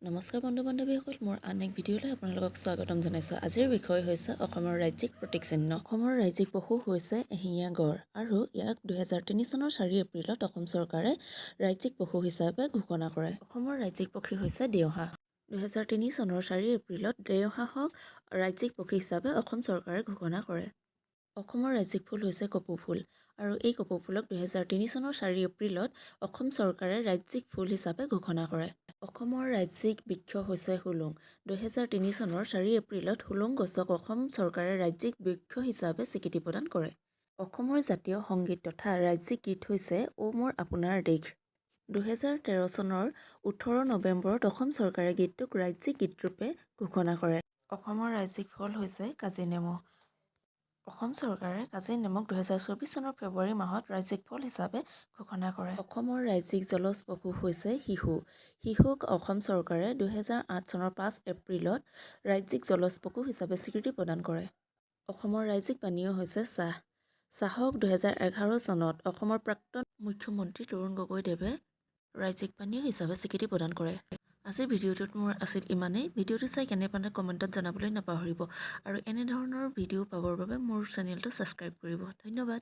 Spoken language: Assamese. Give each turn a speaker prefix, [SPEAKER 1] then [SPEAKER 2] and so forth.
[SPEAKER 1] নমস্কাৰ বন্ধু বান্ধৱীসকল, মোৰ আন এক ভিডিঅ'লৈ আপোনালোকক স্বাগতম জনাইছোঁ। আজিৰ বিষয় হৈছে অসমৰ ৰাজ্যিক প্ৰতীক চিহ্ন। অসমৰ ৰাজ্যিক পশু হৈছে এশিঙীয়া গড় আৰু ইয়াক 2003 চনৰ 4 এপ্ৰিলত অসম চৰকাৰে ৰাজ্যিক পশু হিচাপে ঘোষণা কৰে। অসমৰ ৰাজ্যিক পক্ষী হৈছে দেওহাঁহ। 2003 চনৰ 4 এপ্ৰিলত দেওহাঁহক ৰাজ্যিক পক্ষী হিচাপে অসম চৰকাৰে ঘোষণা কৰে। অসমৰ ৰাজ্যিক ফুল হৈছে কপৌ ফুল আৰু এই কপৌ ফুলক 2003 চনৰ 4 এপ্ৰিলত অসম চৰকাৰে ৰাজ্যিক ফুল হিচাপে ঘোষণা কৰে। অসমৰ ৰাজ্যিক বৃক্ষ হৈছে হুলুং। 2003 চনৰ 4 এপ্ৰিলত হুলুং গছক অসম চৰকাৰে ৰাজ্যিক বৃক্ষ হিচাপে স্বীকৃতি প্ৰদান কৰে। অসমৰ জাতীয় সংগীত তথা ৰাজ্যিক গীত হৈছে অ' মোৰ আপোনাৰ দেশ। 2013 চনৰ 18 নৱেম্বৰত অসম চৰকাৰে গীতটোক ৰাজ্যিক গীতৰূপে ঘোষণা কৰে। অসমৰ ৰাজ্যিক ফল হৈছে কাজিনেমু। অসম চৰকাৰে কাজিনেমুক 2024 চনৰ ফেব্ৰুৱাৰী মাহত ৰাজ্যিক ফল হিচাপে ঘোষণা কৰে। অসমৰ ৰাজ্যিক জলজ পশু হৈছে শিহু। শিহুক অসম চৰকাৰে 2008 চনৰ 5 এপ্ৰিলত ৰাজ্যিক জলজ পশু হিচাপে স্বীকৃতি প্ৰদান কৰে। অসমৰ ৰাজ্যিক পানীয় হৈছে চাহ। চাহক 2011 চনত অসমৰ প্ৰাক্তন মুখ্যমন্ত্ৰী তৰুণ গগৈদেৱে ৰাজ্যিক পানীয় হিচাপে স্বীকৃতি প্ৰদান কৰে। আজিৰ ভিডিঅ'টোত মোৰ আছিল ইমানেই। ভিডিঅ'টো চাই কেনে পালে কমেণ্টত জনাবলৈ নাপাহৰিব আৰু এনেধৰণৰ ভিডিঅ' পাবৰ বাবে মোৰ চেনেলটো ছাবস্ক্ৰাইব কৰিব। ধন্যবাদ।